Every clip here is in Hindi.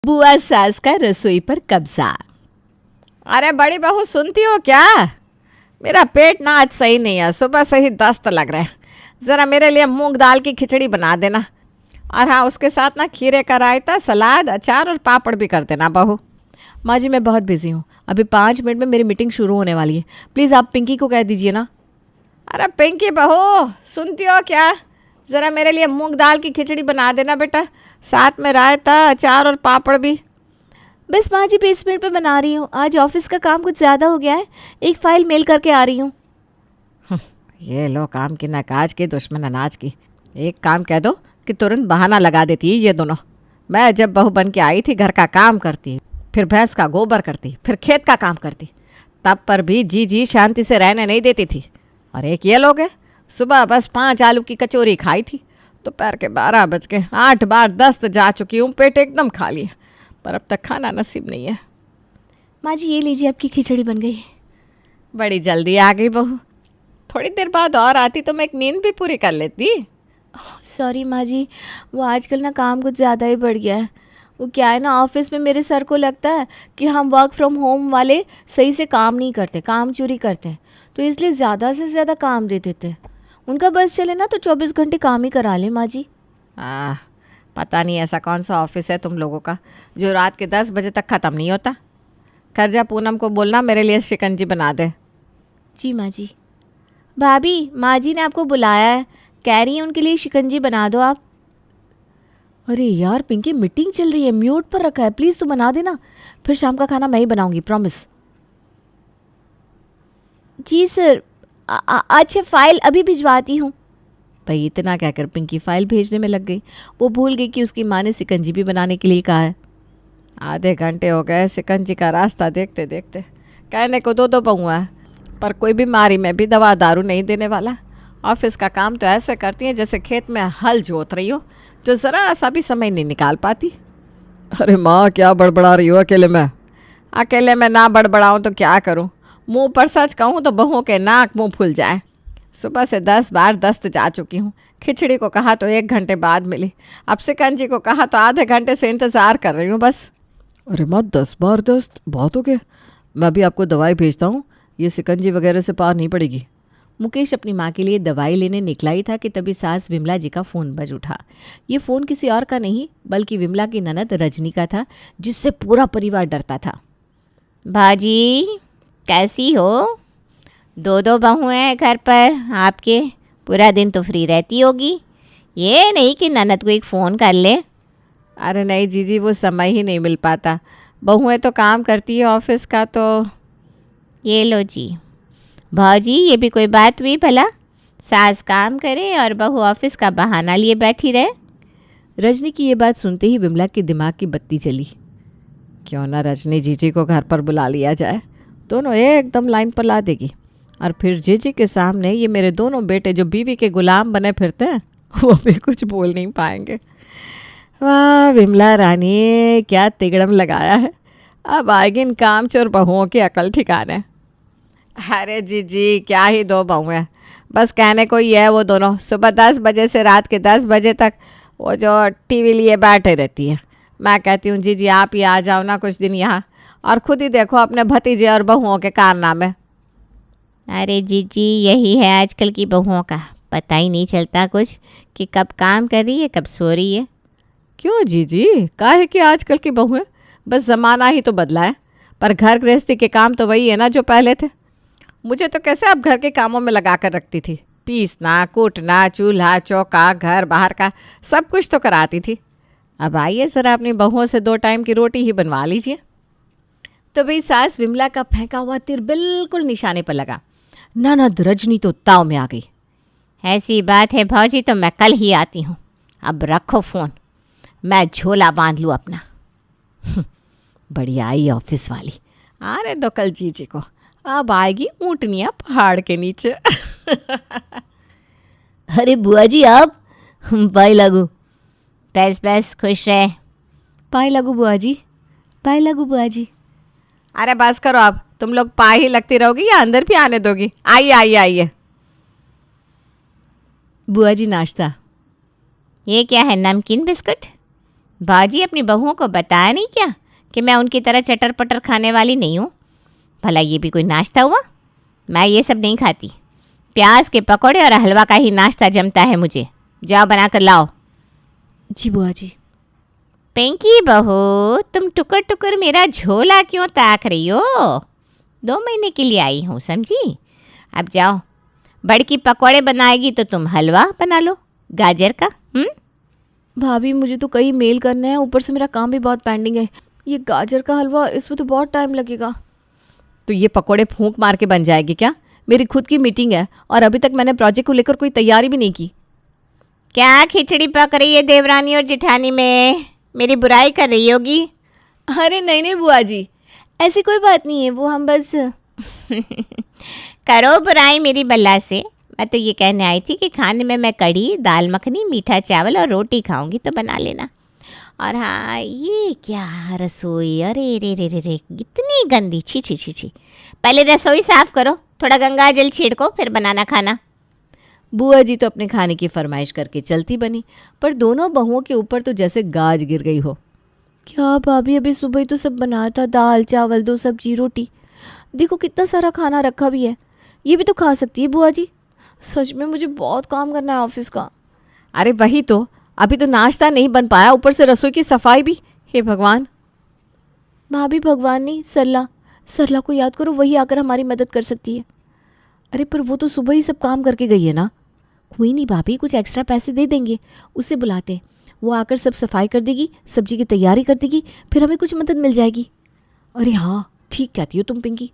बुआ सास का रसोई पर कब्जा। अरे बड़ी बहू सुनती हो क्या? मेरा पेट ना आज सही नहीं है, सुबह से ही दस्त लग रहा है। ज़रा मेरे लिए मूंग दाल की खिचड़ी बना देना, और हाँ उसके साथ ना खीरे का रायता, सलाद, अचार और पापड़ भी कर देना बहू। माँ जी मैं बहुत बिजी हूँ, अभी 5 मिनट में मेरी मीटिंग शुरू होने वाली है, प्लीज़ आप पिंकी को कह दीजिए ना। अरे पिंकी बहू सुनती हो क्या? ज़रा मेरे लिए मूंग दाल की खिचड़ी बना देना बेटा, साथ में रायता, अचार और पापड़ भी। बस माँ जी 20 मिनट में बना रही हूँ, आज ऑफिस का काम कुछ ज़्यादा हो गया है, एक फ़ाइल मेल करके आ रही हूँ। ये लो काम की नकाज की, दुश्मन अनाज की। एक काम कह दो कि तुरंत बहाना लगा देती है ये दोनों। मैं जब बहू बन के आई थी घर का काम करती, फिर भैंस का गोबर करती, फिर खेत का काम करती, तब पर भी जी शांति से रहने नहीं देती थी। और एक ये लोग है, सुबह बस 5 आलू की कचौरी खाई थी, दोपहर के 12 बज के 8 बार दस्त जा चुकी हूँ, पेट एकदम खाली है, पर अब तक खाना नसीब नहीं है। माँ जी ये लीजिए आपकी खिचड़ी बन गई। बड़ी जल्दी आ गई बहू, थोड़ी देर बाद और आती तो मैं एक नींद भी पूरी कर लेती। सॉरी माँ जी, वो आजकल ना काम कुछ ज़्यादा ही बढ़ गया है। वो क्या है ना, ऑफिस में मेरे सर को लगता है कि हम वर्क फ्रॉम होम वाले सही से काम नहीं करते, काम चोरी करते हैं, तो इसलिए ज़्यादा से ज़्यादा काम दे देते हैं। उनका बस चले ना तो 24 घंटे काम ही करा लें माँ जी। पता नहीं ऐसा कौन सा ऑफिस है तुम लोगों का जो रात के 10 बजे तक ख़त्म नहीं होता। खर्जा पूनम को बोलना मेरे लिए शिकंजी बना दे। जी माँ जी। भाभी माँ जी ने आपको बुलाया है, कह रही है उनके लिए शिकंजी बना दो आप। अरे यार पिंकी मीटिंग चल रही है, म्यूट पर रखा है, प्लीज़ तू बना देना, फिर शाम का खाना मैं ही बनाऊंगी, प्रॉमिस। जी सर। अच्छा फ़ाइल अभी भिजवाती हूँ। भाई इतना कहकर पिंकी फ़ाइल भेजने में लग गई। वो भूल गई कि उसकी माँ ने शिकंजी भी बनाने के लिए कहा है। आधे घंटे हो गए शिकंजी का रास्ता देखते देखते। कहने को दो बहुआ है, पर कोई बीमारी में भी दवा दारू नहीं देने वाला। ऑफिस का काम तो ऐसे करती है जैसे खेत में हल जोत रही हो, जो ज़रा सा भी समय नहीं निकाल पाती। अरे माँ क्या बड़बड़ा रही हो अकेले में? अकेले में ना बड़बड़ाऊँ तो क्या करूँ, मुंह पर सच कहूँ तो बहुओं के नाक मुंह फूल जाए। सुबह से 10 बार दस्त जा चुकी हूँ। खिचड़ी को कहा तो 1 घंटे बाद मिली, अब शिकंजी को कहा तो आधे घंटे से इंतज़ार कर रही हूँ बस। अरे माँ 10 बार दस्त बहुत हो गया, मैं अभी आपको दवाई भेजता हूँ, ये शिकंजी वगैरह से पार नहीं पड़ेगी। मुकेश अपनी माँ के लिए दवाई लेने निकला ही था कि तभी सास विमला जी का फ़ोन बज उठा। ये फ़ोन किसी और का नहीं बल्कि विमला की ननद रजनी का था, जिससे पूरा परिवार डरता था। भाजी कैसी हो? 2 बहुएं हैं घर पर आपके, पूरा दिन तो फ्री रहती होगी, ये नहीं कि ननद को एक फ़ोन कर ले। अरे नहीं जीजी, वो समय ही नहीं मिल पाता, बहुएं तो काम करती है ऑफिस का। तो ये लो जी भाजी, ये भी कोई बात हुई भला? सास काम करे और बहू ऑफिस का बहाना लिए बैठी रहे। रजनी की ये बात सुनते ही विमला के दिमाग की बत्ती चली। क्यों ना रजनी जीजी को घर पर बुला लिया जाए, दोनों एकदम लाइन पर ला देगी, और फिर जीजी के सामने ये मेरे दोनों बेटे जो बीवी के गुलाम बने फिरते हैं वो भी कुछ बोल नहीं पाएंगे। वाह विमला रानी, क्या तिगड़म लगाया है, अब आएगी इन कामचोर बहुओं की अकल ठिकाने। अरे जीजी क्या ही 2 बहुएं, बस कहने को ही है। वो दोनों सुबह 10 बजे से रात के 10 बजे तक वो जो टीवी लिए बैठे रहती है। मैं कहती हूँ जीजी आप ही आ जाओ ना कुछ दिन यहाँ, और खुद ही देखो अपने भतीजे और बहुओं के कारनामे। अरे जीजी यही है आजकल की बहुओं का, पता ही नहीं चलता कुछ कि कब काम कर रही है कब सो रही है। क्यों जीजी, काहे कि आजकल की बहुएं, बस ज़माना ही तो बदला है, पर घर गृहस्थी के काम तो वही है ना जो पहले थे। मुझे तो कैसे आप घर के कामों में लगा कर रखती थी, पीसना कूटना, चूल्हा चौका, घर बाहर का सब कुछ तो कराती थी। अब आइए ज़रा अपनी बहुओं से 2 टाइम की रोटी ही बनवा लीजिए। तो भाई सास विमला का फेंका हुआ तीर बिल्कुल निशाने पर लगा। ननद रजनी तो ताव में आ गई। ऐसी बात है भाजी तो मैं कल ही आती हूँ, अब रखो फ़ोन, मैं झोला बांध लूँ अपना। बढ़िया आई ऑफिस वाली, आने दो कल जीजी को, अब आएगी ऊँटनियाँ पहाड़ के नीचे। अरे बुआ जी आप, पाई लागू। बस खुश रहे। पाई लागू बुआ जी, पाई लागू बुआ जी। अरे बस करो, अब तुम लोग पाए ही लगती रहोगी या अंदर भी आने दोगी? आइए आइए आइए। बुआ जी नाश्ता। ये क्या है, नमकीन बिस्कुट? बाजी अपनी बहुओं को बताया नहीं क्या कि मैं उनकी तरह चटर पटर खाने वाली नहीं हूँ? भला ये भी कोई नाश्ता हुआ? मैं ये सब नहीं खाती। प्याज के पकौड़े और हलवा का ही नाश्ता जमता है मुझे। जाओ बना कर लाओ। जी बुआ जी। पिंकी बहू, तुम टुकर टुकर मेरा झोला क्यों ताक रही हो? 2 महीने के लिए आई हूँ, समझी? अब जाओ, बड़की पकौड़े बनाएगी तो तुम हलवा बना लो गाजर का। भाभी मुझे तो कई मेल करने हैं, ऊपर से मेरा काम भी बहुत पेंडिंग है। ये गाजर का हलवा, इसमें तो बहुत टाइम लगेगा। तो ये पकोड़े फूंक मार के बन जाएगी क्या? मेरी खुद की मीटिंग है और अभी तक मैंने प्रोजेक्ट को लेकर कोई तैयारी भी नहीं की। क्या खिचड़ी पक रही है देवरानी और जेठानी में? मेरी बुराई कर रही होगी। अरे नहीं नहीं बुआ जी, ऐसी कोई बात नहीं है, वो हम बस करो बुराई मेरी बल्ला से। मैं तो ये कहने आई थी कि खाने में मैं कढ़ी, दाल मखनी, मीठा चावल और रोटी खाऊंगी तो बना लेना। और हाँ, ये क्या रसोई, अरे रे रे रे रे, इतनी गंदी, छी छी छी छी। पहले रसोई साफ करो, थोड़ा गंगा जल छिड़को, फिर बनाना खाना। बुआ जी तो अपने खाने की फरमाइश करके चलती बनी, पर दोनों बहुओं के ऊपर तो जैसे गाज गिर गई हो। क्या भाभी, अभी सुबह ही तो सब बनाया था, दाल चावल 2 सब्जी रोटी। देखो कितना सारा खाना रखा भी है, ये भी तो खा सकती है बुआ जी। सच में मुझे बहुत काम करना है ऑफिस का। अरे वही तो, अभी तो नाश्ता नहीं बन पाया, ऊपर से रसोई की सफाई भी। हे भगवान। भाभी भगवान नहीं, सरला को याद करो, वही आकर हमारी मदद कर सकती है। अरे पर वो तो सुबह ही सब काम करके गई है ना। कोई नहीं भाभी, कुछ एक्स्ट्रा पैसे दे देंगे, उससे बुलाते, वो आकर सब सफाई कर देगी, सब्जी की तैयारी कर देगी, फिर हमें कुछ मदद मिल जाएगी। अरे हाँ, ठीक कहती हो तुम पिंकी।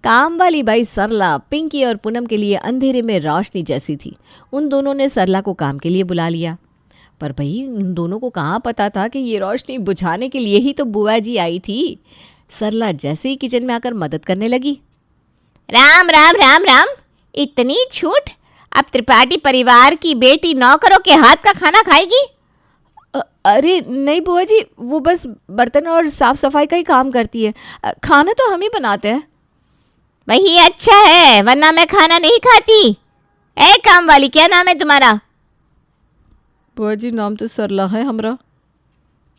काम वाली बाई सरला पिंकी और पूनम के लिए अंधेरे में रोशनी जैसी थी। उन दोनों ने सरला को काम के लिए बुला लिया, पर भाई उन दोनों को कहाँ पता था कि ये रोशनी बुझाने के लिए ही तो बुआ जी आई थी। सरला जैसे ही किचन में आकर मदद करने लगी। राम राम राम राम, इतनी छूट? अब त्रिपाठी परिवार की बेटी नौकरों के हाथ का खाना खाएगी? अरे नहीं बुआ जी, वो बस बर्तन और साफ सफाई का ही काम करती है, खाना तो हम ही बनाते हैं। वही अच्छा है, वरना मैं खाना नहीं खाती। ए काम वाली, क्या नाम है तुम्हारा? बुआ जी नाम तो सरला है हमरा।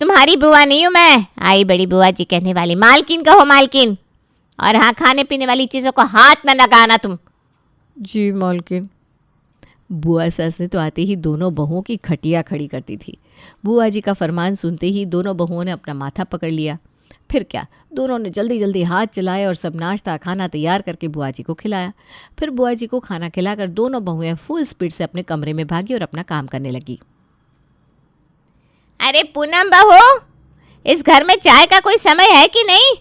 तुम्हारी बुआ नहीं हूँ मैं, आई बड़ी बुआ जी कहने वाली। मालकिन कहो मालकिन। और हाँ, खाने पीने वाली चीज़ों को हाथ न लगाना तुम। जी मालकिन। बुआ सस ने तो आते ही दोनों बहुओं की खटिया खड़ी करती थी। बुआ जी का फरमान सुनते ही दोनों बहुओं ने अपना माथा पकड़ लिया। फिर क्या, दोनों ने जल्दी जल्दी हाथ चलाए और सब नाश्ता खाना तैयार करके बुआ जी को खिलाया। फिर बुआ जी को खाना खिलाकर दोनों बहुएं फुल स्पीड से अपने कमरे में भागी और अपना काम करने लगी। अरे पूनम बहू, इस घर में चाय का कोई समय है कि नहीं?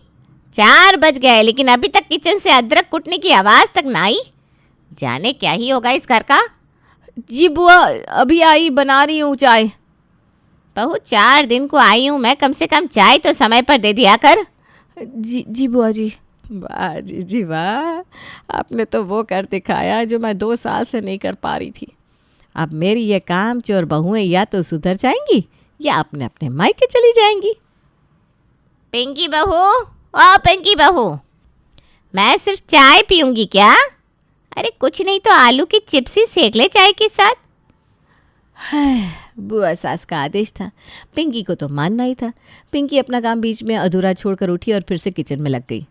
4 बज गए, लेकिन अभी तक किचन से अदरक कुटने की आवाज़ तक ना आई। जाने क्या ही होगा इस घर का। जी बुआ, अभी आई, बना रही हूँ चाय। बहू, 4 दिन को आई हूँ मैं, कम से कम चाय तो समय पर दे दिया कर। जी बुआ जी। वाह जी वाह, आपने तो वो कर दिखाया जो मैं 2 साल से नहीं कर पा रही थी। अब मेरी ये काम चोर बहुएं या तो सुधर जाएंगी या अपने अपने मायके चली जाएंगी। पिंकी बहू, ओ पिंकी बहू, मैं सिर्फ चाय पीऊंगी क्या? अरे कुछ नहीं तो आलू की चिप्स ही सेक ले चाय के साथ। बुआ सास का आदेश था, पिंकी को तो मानना ही था। पिंकी अपना काम बीच में अधूरा छोड़कर उठी और फिर से किचन में लग गई।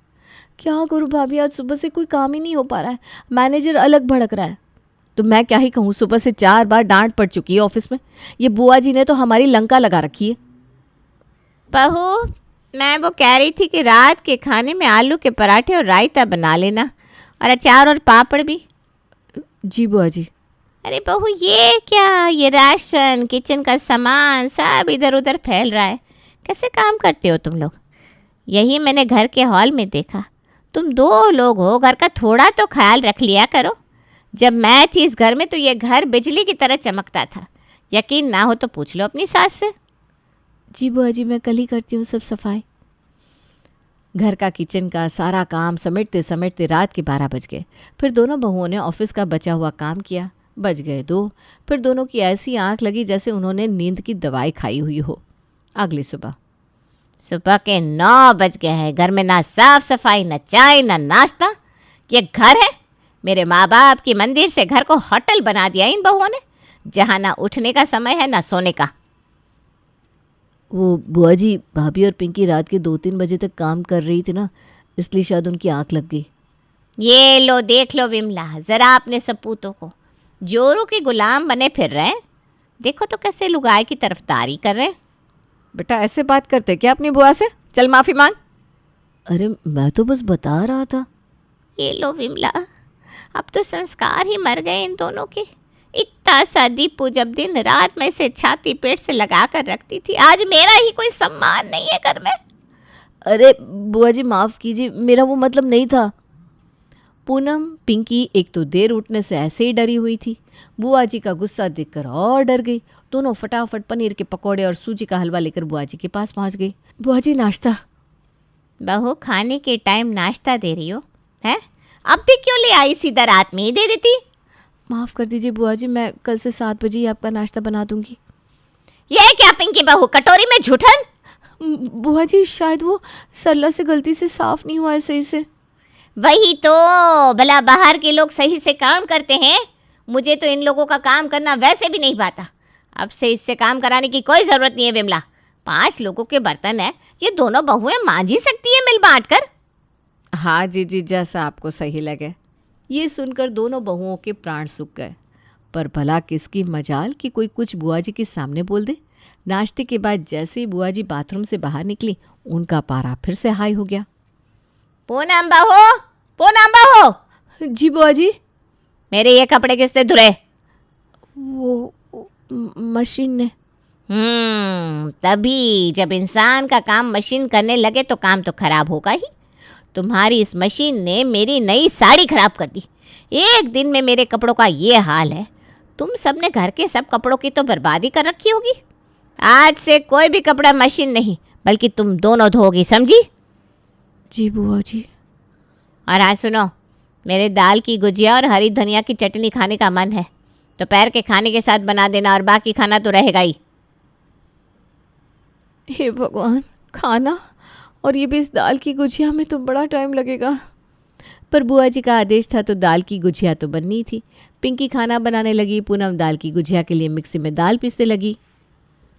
क्या करूँ भाभी, आज सुबह से कोई काम ही नहीं हो पा रहा है, मैनेजर अलग भड़क रहा है। तो मैं क्या ही कहूँ, सुबह से 4 बार डांट पड़ चुकी है ऑफिस में। ये बुआ जी ने तो हमारी लंका लगा रखी है। बहू, मैं वो कह रही थी कि रात के खाने में आलू के पराठे और रायता बना लेना, और अचार और पापड़ भी। जी बुआ जी। अरे बहू, ये क्या, ये राशन, किचन का सामान सब इधर उधर फैल रहा है। कैसे काम करते हो तुम लोग? यही मैंने घर के हॉल में देखा। तुम 2 लोग हो, घर का थोड़ा तो ख्याल रख लिया करो। जब मैं थी इस घर में तो ये घर बिजली की तरह चमकता था। यकीन ना हो तो पूछ लो अपनी सास से। जी बुआ जी, मैं कल ही करती हूँ सब सफाई। घर का किचन का सारा काम समेटते समेटते रात के 12 बज गए। फिर दोनों बहुओं ने ऑफिस का बचा हुआ काम किया। बज गए 2। फिर दोनों की ऐसी आंख लगी जैसे उन्होंने नींद की दवाई खाई हुई हो। अगली सुबह के 9 बज गए हैं, घर में ना साफ सफाई, ना चाय, ना नाश्ता। ये घर है? मेरे माँ बाप की मंदिर से घर को होटल बना दिया इन बहुओं ने, जहाँ ना उठने का समय है ना सोने का। वो बुआ जी, भाभी और पिंकी रात के 2-3 बजे तक काम कर रही थी ना, इसलिए शायद उनकी आंख लग गई। ये लो देख लो विमला, ज़रा अपने सपूतों को, जोरू के गुलाम बने फिर रहे हैं। देखो तो कैसे लुगाई की तरफदारी कर रहे हैं। बेटा ऐसे बात करते क्या अपनी बुआ से? चल माफ़ी मांग। अरे मैं तो बस बता रहा था। ये लो विमला, अब तो संस्कार ही मर गए इन दोनों के। इतना सा दीपू जब दिन रात में से छाती पेट से लगा कर रखती थी, आज मेरा ही कोई सम्मान नहीं है घर में। अरे बुआ जी माफ़ कीजिए, मेरा वो मतलब नहीं था। पूनम पिंकी एक तो देर उठने से ऐसे ही डरी हुई थी, बुआ जी का गुस्सा देखकर और डर गई। दोनों फटाफट पनीर के पकौड़े और सूजी का हलवा लेकर बुआ जी के पास पहुंच गई। बुआ जी नाश्ता। बहू खाने के टाइम नाश्ता दे रही हो हैं? अब भी क्यों ले आई? सीधा रात में ही दे देती। माफ़ कर दीजिए बुआ जी, मैं कल से 7 बजे ही आपका नाश्ता बना दूंगी। ये क्या पिंकी बहू, कटोरी में झूठन? बुआ जी शायद वो सरला से गलती से साफ़ नहीं हुआ है सही से। वही तो, भला बाहर के लोग सही से काम करते हैं? मुझे तो इन लोगों का काम करना वैसे भी नहीं पाता। अब से इससे काम कराने की कोई ज़रूरत नहीं है विमला। 5 लोगों के बर्तन है, ये दोनों बहुएं मांझ ही सकती है मिल बांट कर। हाँ जीजी, जैसा आपको सही लगे। ये सुनकर दोनों बहुओं के प्राण सूख गए। पर भला किसकी मजाल कि कोई कुछ बुआ जी के सामने बोल दे। नाश्ते के बाद जैसे ही बुआ जी बाथरूम से बाहर निकली, उनका पारा फिर से हाई हो गया। पूनम बहू, पूनम बहू। जी बुआ जी। मेरे ये कपड़े किसने धुले? वो मशीन ने। तभी जब इंसान का काम मशीन करने लगे तो काम तो खराब होगा ही। तुम्हारी इस मशीन ने मेरी नई साड़ी खराब कर दी। एक दिन में मेरे कपड़ों का ये हाल है। तुम सबने घर के सब कपड़ों की तो बर्बादी कर रखी होगी। आज से कोई भी कपड़ा मशीन नहीं, बल्कि तुम दोनों धोगी, समझी? जी बुआ जी। और हाँ सुनो, मेरे दाल की गुजिया और हरी धनिया की चटनी खाने का मन है। दोपहर के खाने के साथ बना देना, और बाकी खाना तो रहेगा ही। हे भगवान, खाना और ये भी इस दाल की गुजिया में तो बड़ा टाइम लगेगा। पर बुआ जी का आदेश था तो दाल की गुजिया तो बननी थी। पिंकी खाना बनाने लगी, पूनम दाल की गुजिया के लिए मिक्सी में दाल पीसने लगी।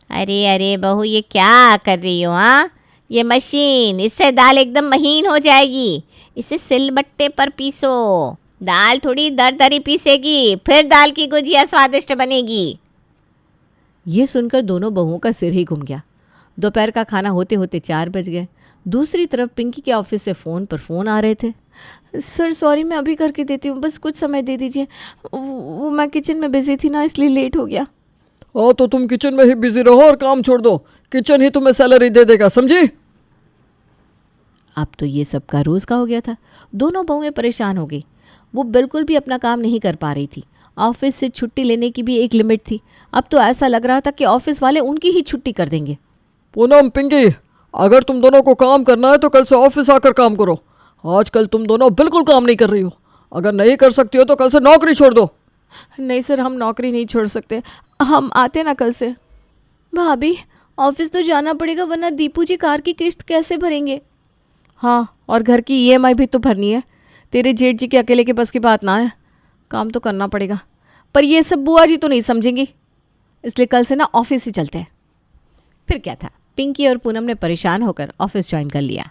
अरे अरे बहू, ये क्या कर रही हो? हाँ, ये मशीन, इससे दाल एकदम महीन हो जाएगी। इसे सिलबट्टे पर पीसो। दाल थोड़ी दरदरी पीसेगी, फिर दाल की गुजिया स्वादिष्ट बनेगी। ये सुनकर दोनों बहुओं का सिर ही घूम गया। दोपहर का खाना होते होते 4 बज गए। दूसरी तरफ पिंकी के ऑफिस से फ़ोन पर फ़ोन आ रहे थे। सर सॉरी, मैं अभी करके देती हूँ, बस कुछ समय दे दीजिए। वो मैं किचन में बिजी थी ना, इसलिए लेट हो गया। हाँ तो तुम किचन में ही बिजी रहो और काम छोड़ दो, किचन ही तुम्हें सैलरी दे देगा, समझी? अब तो ये सब का रोज़ का हो गया था। दोनों बहुएं परेशान हो गई। वो बिल्कुल भी अपना काम नहीं कर पा रही थी। ऑफिस से छुट्टी लेने की भी एक लिमिट थी। अब तो ऐसा लग रहा था कि ऑफिस वाले उनकी ही छुट्टी कर देंगे। पूनम, पिंकी, अगर तुम दोनों को काम करना है तो कल से ऑफिस आकर काम करो। आजकल तुम दोनों बिल्कुल काम नहीं कर रही हो। अगर नहीं कर सकती हो तो कल से नौकरी छोड़ दो। नहीं सर, हम नौकरी नहीं छोड़ सकते, हम आते ना कल से। भाभी, ऑफिस तो जाना पड़ेगा, वरना दीपू जी कार की किस्त कैसे भरेंगे? हाँ, और घर की EMI भी तो भरनी है। तेरे जेठ जी के अकेले के बस की बात ना है, काम तो करना पड़ेगा। पर ये सब बुआ जी तो नहीं समझेंगी, इसलिए कल से ना ऑफिस ही चलते हैं। फिर क्या था, पिंकी और पूनम ने परेशान होकर ऑफिस ज्वाइन कर लिया।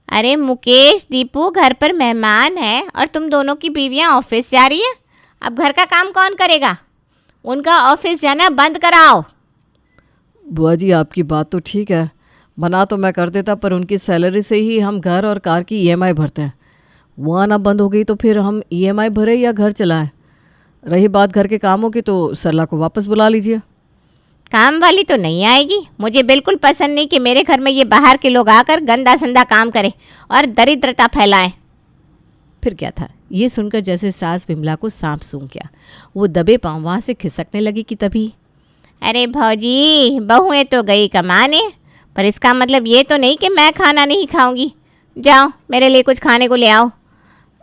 अरे मुकेश, दीपू घर पर मेहमान है और तुम दोनों की बीवियां ऑफिस जा रही है। अब घर का काम कौन करेगा? उनका ऑफिस जाना बंद कराओ। बुआ जी आपकी बात तो ठीक है, मना तो मैं कर देता, पर उनकी सैलरी से ही हम घर और कार की EMI भरते हैं। वो आना बंद हो गई तो फिर हम EMI भरे या घर चलाएं। रही बात घर के कामों की तो सरला को वापस बुला लीजिए। काम वाली तो नहीं आएगी। मुझे बिल्कुल पसंद नहीं कि मेरे घर में ये बाहर के लोग आकर गंदा संदा काम करें और दरिद्रता फैलाएं। फिर क्या था, ये सुनकर जैसे सास विमला को सांप सूंघ गया। वो दबे पांव वहाँ से खिसकने लगी कि तभी, अरे भौजी, बहुएं तो गई कमाने, पर इसका मतलब ये तो नहीं कि मैं खाना नहीं खाऊंगी। जाओ मेरे लिए कुछ खाने को ले आओ।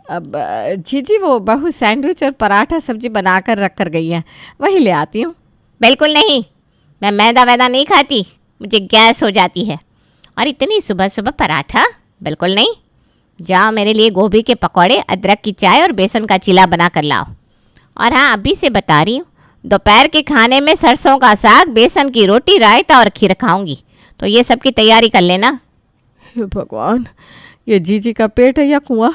अब जीजी वो बहू सैंडविच और पराठा सब्जी बनाकर रख कर गई है, वही ले आती हूँ। बिल्कुल नहीं, मैं मैदा वैदा नहीं खाती, मुझे गैस हो जाती है। और इतनी सुबह सुबह पराठा, बिल्कुल नहीं। जाओ मेरे लिए गोभी के पकौड़े, अदरक की चाय और बेसन का चीला बना कर लाओ। और हाँ, अभी से बता रही हूँ, दोपहर के खाने में सरसों का साग, बेसन की रोटी, रायता और खीर खाऊंगी, तो ये सब की तैयारी कर लेना। हे भगवान, ये जीजी का पेट है या कुआं,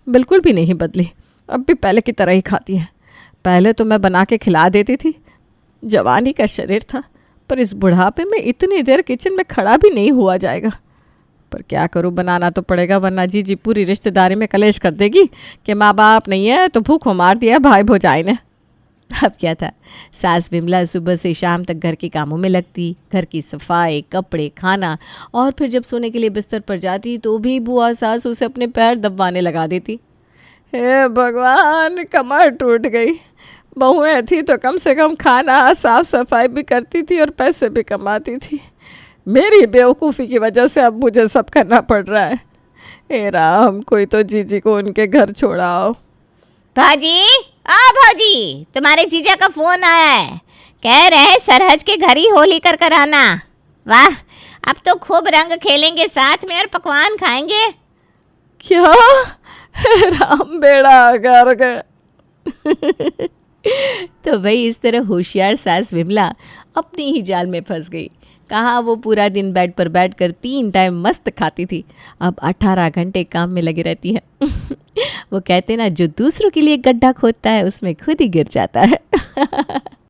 बिल्कुल भी नहीं बदली, अब भी पहले की तरह ही खाती है। पहले तो मैं बना के खिला देती थी, जवानी का शरीर था, पर इस बुढ़ापे में इतनी देर किचन में खड़ा भी नहीं हुआ जाएगा। पर क्या करूं, बनाना तो पड़ेगा, वरना जीजी पूरी रिश्तेदारी में कलेश कर देगी कि माँ बाप नहीं है तो भूखों मार दिया भाई भौजाई ने। अब क्या था, सास विमला सुबह से शाम तक घर के कामों में लगती, घर की सफाई, कपड़े, खाना, और फिर जब सोने के लिए बिस्तर पर जाती तो भी बुआ सास उसे अपने पैर दबाने लगा देती। हे भगवान, कमर टूट गई। बहुएं थी तो कम से कम खाना, साफ सफाई भी करती थी और पैसे भी कमाती थी। मेरी बेवकूफ़ी की वजह से अब मुझे सब करना पड़ रहा है। हे राम, कोई तो जीजी को उनके घर छोड़ाओ। भाजी, भाजी, तुम्हारे जीजा का फोन आया है, कह रहे हैं सरहज के घर ही होली कर आना। वाह, अब तो खूब रंग खेलेंगे साथ में और पकवान खाएंगे। क्या? हे राम, बेड़ा कर गए। तो भाई इस तरह होशियार सास विमला अपनी ही जाल में फंस गई। कहाँ वो पूरा दिन बेड पर बैठकर 3 टाइम मस्त खाती थी, अब 18 घंटे काम में लगी रहती है। वो कहते ना, जो दूसरों के लिए गड्ढा खोदता है उसमें खुद ही गिर जाता है।